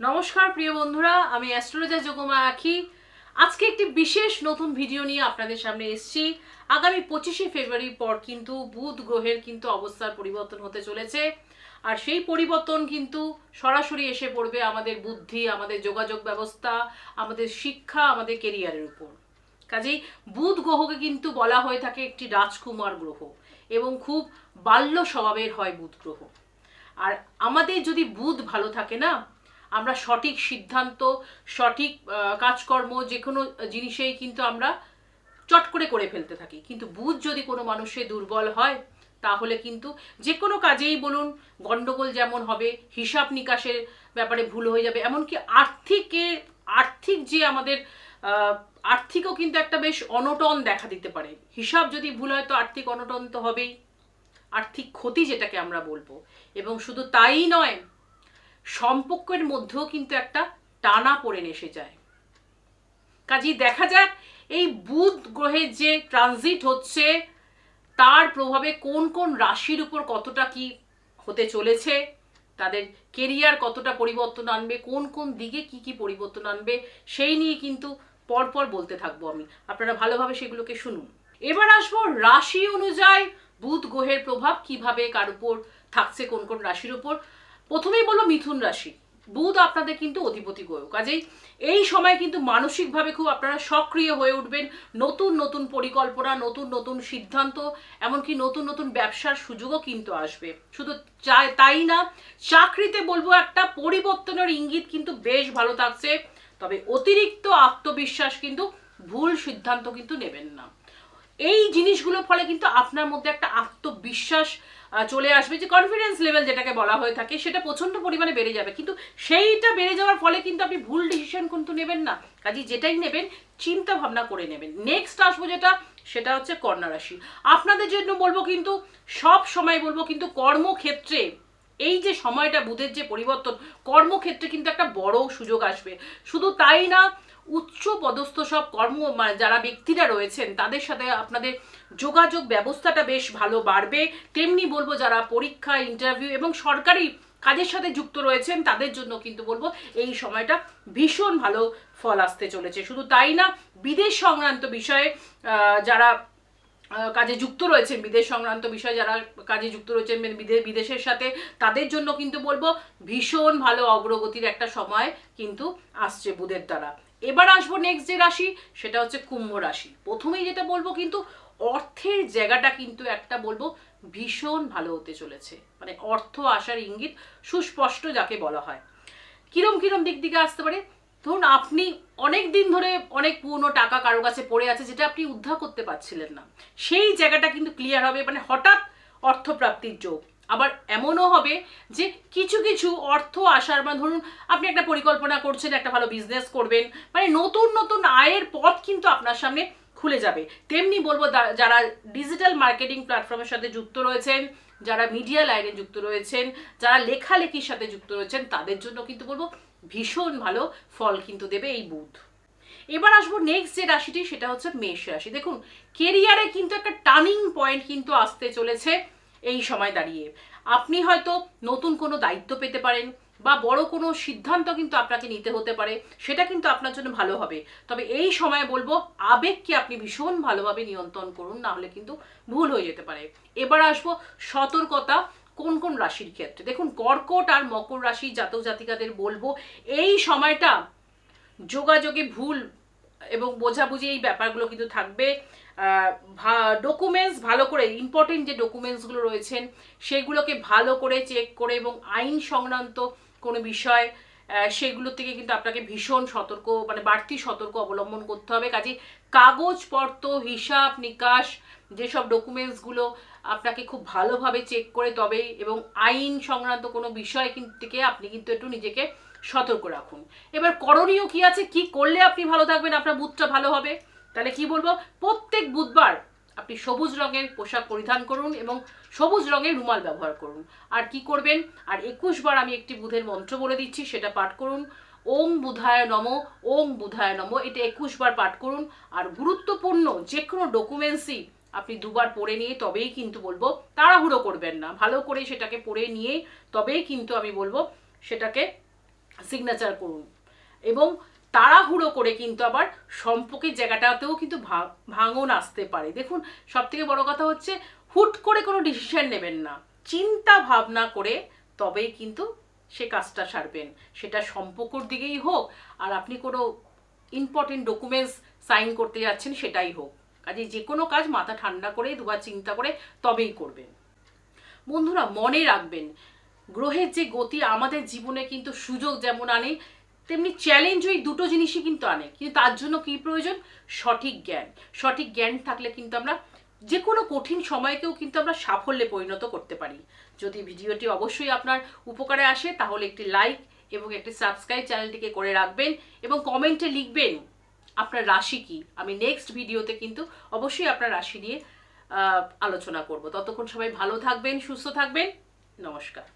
নমস্কার প্রিয় বন্ধুরা, আমি অ্যাস্ট্রোলজার যোগমা আখি। আজকে একটি বিশেষ নতুন ভিডিও নিয়ে আপনাদের সামনে এসেছি। আগামী 25শে ফেব্রুয়ারির পর কিন্তু বুধ গ্রহের কিন্তু অবস্থার পরিবর্তন হতে চলেছে। আর সেই পরিবর্তন কিন্তু সরাসরি এসে পড়বে আমাদের বুদ্ধি, আমাদের যোগাযোগ ব্যবস্থা, আমাদের শিক্ষা, আমাদের কেরিয়ারের উপর। কাজেই বুধ গ্রহকে কিন্তু বলা হয়ে থাকে একটি রাজকুমার গ্রহ এবং খুব বাল্য স্বভাবের হয় বুধ গ্রহ। আর আমাদের যদি বুধ ভালো থাকে না, আমরা সঠিক সিদ্ধান্ত, সঠিক কাজকর্ম যে কোনো জিনিসেই কিন্তু আমরা চট করে ফেলতে থাকি। কিন্তু বুধ যদি কোনো মানুষের দুর্বল হয় তাহলে কিন্তু যে কোনো কাজেই বলুন গন্ডগোল যেমন হবে, হিসাব নিকাশের ব্যাপারে ভুল হয়ে যাবে, এমনকি আর্থিক যে আমাদের আর্থিকও কিন্তু একটা বেশ অনটন দেখা দিতে পারে। হিসাব যদি ভুল হয় তো আর্থিক অনটন তো হবেই, আর্থিক ক্ষতি যেটাকে আমরা বলবো। এবং শুধু তাই নয়, সম্পর্কের মধ্যেও কিন্তু একটা টানা পড়ে এসে যায়। কাজেই দেখা যাক এই বুধ গ্রহের যে ট্রানজিট হচ্ছে তার প্রভাবে কোন কোন রাশির উপর কতটা কি হতে চলেছে, তাদের কেরিয়ার কতটা পরিবর্তন আনবে, কোন কোন দিকে কি কি পরিবর্তন আনবে, সেই নিয়ে কিন্তু পরপর বলতে থাকবো আমি। আপনারা ভালোভাবে সেগুলোকে শুনুন। এবার আসবো রাশি অনুযায়ী বুধ গ্রহের প্রভাব কিভাবে কার উপর থাকছে, কোন কোন রাশির উপর। প্রথমেই বলবো মিথুন রাশি। বুধ আপনাদের কিন্তু অধিপতি গ্রহ, কাজেই এই সময় কিন্তু মানসিকভাবে খুব আপনারা সক্রিয় হয়ে উঠবেন। নতুন নতুন পরিকল্পনা, নতুন নতুন সিদ্ধান্ত, এমনকি নতুন নতুন ব্যবসার সুযোগও কিন্তু আসবে। শুধু তাই না, চাকরিতে বলবো একটা পরিবর্তনের ইঙ্গিত কিন্তু বেশ ভালো থাকছে। তবে অতিরিক্ত আত্মবিশ্বাস কিন্তু ভুল সিদ্ধান্ত কিন্তু নেবেন না। এই জিনিসগুলোর ফলে কিন্তু আপনার মধ্যে একটা আত্মবিশ্বাস চলে আসবে, যে কনফিডেন্স লেভেল যেটাকে বলা হয়ে থাকে সেটা প্রচন্ড পরিমাণে বেড়ে যাবে। কিন্তু সেইটা বেড়ে যাওয়ার ফলে কিন্তু আপনি ভুল ডিসিশন কিন্তু নেবেন না। কাজে যেটাই নেবেন চিন্তা ভাবনা করে নেবেন। নেক্সট আসবো সেটা হচ্ছে কন্যা রাশি। আপনাদের জন্য বলবো কিন্তু সব সময় বলবো কিন্তু কর্মক্ষেত্রে এই যে সময়টা বুধের যে পরিবর্তন, কর্মক্ষেত্রে কিন্তু একটা বড় সুযোগ আসবে। শুধু তাই না, উচ্চ পদস্থ সব যারা ব্যক্তিরা রয়েছেন তাদের সাথে আপনাদের যোগাযোগ ব্যবস্থাটা বেশ ভালো বাড়বে। তেমনি বলবো যারা পরীক্ষা, ইন্টারভিউ এবং সরকারি কাজের সাথে যুক্ত রয়েছেন তাদের জন্য কিন্তু বলবো এই সময়টা ভীষণ ভালো ফল আসতে চলেছে। শুধু তাই না, বিদেশ সংক্রান্ত বিষয়ে যারা কাজে যুক্ত রয়েছেন, বিদেশ সংক্রান্ত বিষয়ে যারা কাজে যুক্ত রয়েছেন বিদেশের সাথে, তাদের জন্য কিন্তু বলবো ভীষণ ভালো অগ্রগতির একটা সময় কিন্তু আসছে বুধের দ্বারা। এবার আসবো নেক্সট যে রাশি, সেটা হচ্ছে কুম্ভ রাশি। প্রথমেই যেটা বলবো কিন্তু অর্থের জায়গাটা কিন্তু একটা বলবো ভীষণ ভালো হতে চলেছে। মানে অর্থ আসার ইঙ্গিত সুস্পষ্ট যাকে বলা হয়। কিরম কিরম দিক দিকে আসতে পারে, ধরুন আপনি অনেক দিন ধরে অনেক পুরনো টাকা কারো কাছে পড়ে আছে যেটা আপনি উদ্ধার করতে পারছিলেন না, সেই জায়গাটা কিন্তু ক্লিয়ার হবে। মানে হঠাৎ অর্থপ্রাপ্তির যোগ। আবার এমনও হবে যে কিছু কিছু অর্থ আসার, মানে ধরুন আপনি একটা পরিকল্পনা করছেন, একটা ভালো বিজনেস করবেন, মানে নতুন নতুন আয়ের পথ কিন্তু আপনার সামনে খুলে যাবে। তেমনি বলবো যারা ডিজিটাল মার্কেটিং প্ল্যাটফর্মের সাথে যুক্ত রয়েছেন, যারা মিডিয়া লাইনে যুক্ত রয়েছেন, যারা লেখালেখির সাথে যুক্ত রয়েছেন, তাদের জন্য কিন্তু বলবো ভীষণ ভালো ফল কিন্তু দেবে এই বুধ। এবার আসবো নেক্সট যে রাশিটি, সেটা হচ্ছে মেষ রাশি। দেখুন কেরিয়ারে কিন্তু একটা টার্নিং পয়েন্ট কিন্তু আসতে চলেছে এই সময় দাঁড়িয়ে। আপনি হয়তো নতুন কোনো দায়িত্ব পেতে পারেন বা বড় কোনো সিদ্ধান্ত কিন্তু আপনাকে নিতে হতে পারে, সেটা কিন্তু আপনার জন্য ভালো হবে। তবে এই সময় বলবো আবেগকে আপনি ভীষণ ভালোভাবে নিয়ন্ত্রণ করুন, না হলে কিন্তু ভুল হয়ে যেতে পারে। এবার আসবো সতর্কতা কোন কোন রাশির ক্ষেত্রে। দেখুন কর্কট আর মকর রাশি জাতক জাতিকাদের বলবো এই সময়টা যোগাযোগে ভুল এবং বোঝাবুঝি এই ব্যাপারগুলো কিন্তু থাকবে। ডকুমেন্টস ভালো করে, ইম্পর্টেন্ট যে ডকুমেন্টসগুলো রয়েছেন সেগুলোকে ভালো করে চেক করে, এবং আইন সংক্রান্ত কোনো বিষয় সেগুলো থেকে কিন্তু আপনাকে ভীষণ সতর্ক, মানে বাড়তি সতর্ক অবলম্বন করতে হবে। কাজে কাগজপত্র, হিসাব নিকাশ, যেসব ডকুমেন্টসগুলো আপনাকে খুব ভালোভাবে চেক করে তবেই, এবং আইন সংক্রান্ত কোনো বিষয় থেকে আপনি কিন্তু একটু নিজেকে সতর্ক রাখুন। এবার করণীয় কি আছে, কি করলে আপনি ভালো থাকবেন, আপনার বুধটা ভালো হবে। তাহলে কি বলবো, প্রত্যেক বুধবার আপনি সবুজ রঙের পোশাক পরিধান করুন এবং সবুজ রঙের রুমাল ব্যবহার করুন। আর কি করবেন, আর 21 বার আমি একটি বুধের মন্ত্র বলে দিচ্ছি, সেটা পাঠ করুন। ওং বুধায় নম, ওং বুধায় নম, এটা 21 বার পাঠ করুন। আর গুরুত্বপূর্ণ যে কোনো ডকুমেন্টসই আপনি দুবার পড়ে নিয়ে তবেই কিন্তু বলবো, তাড়াহুড়ো করবেন না, ভালো করে সেটাকে পড়ে নিয়ে তবেই কিন্তু আমি বলবো সেটাকে সিগনেচার করুন। এবং তাড়াহুড়ো করে কিন্তু আবার সম্পর্কের জায়গাটাতেও কিন্তু ভাঙন আসতে পারে। দেখুন, সব থেকে বড় কথা হচ্ছে হুট করে কোনো ডিসিশন নেবেন না, চিন্তা ভাবনা করে তবেই কিন্তু সে কাজটা সারবেন। সেটা সম্পর্কর দিকেই হোক, আর আপনি কোনো ইম্পর্টেন্ট ডকুমেন্টস সাইন করতে যাচ্ছেন সেটাই হোক। কাজে যে কোনো কাজ মাথা ঠান্ডা করে দুবার চিন্তা করে তবেই করবেন। বন্ধুরা, মনে রাখবেন, গ্রহের যে গতি আমাদের জীবনে কিন্তু সুযোগ যেমন আনে, তেমনি চ্যালেঞ্জ ওই দুটো জিনিসই কিন্তু আনে। কিন্তু তার জন্য কি প্রয়োজন? সঠিক জ্ঞান। সঠিক জ্ঞান থাকলে কিন্তু আমরা যে কোনো কঠিন সময়কেও কিন্তু আমরা সাফল্যে পরিণত করতে পারি। যদি ভিডিওটি অবশ্যই আপনার উপকারে আসে তাহলে একটি লাইক এবং একটি সাবস্ক্রাইব চ্যানেলটিকে করে রাখবেন এবং কমেন্টে লিখবেন আপনার রাশি কি। আমি নেক্সট ভিডিওতে কিন্তু অবশ্যই আপনার রাশি নিয়ে আলোচনা করব। ততক্ষণ সবাই ভালো থাকবেন, সুস্থ থাকবেন। নমস্কার।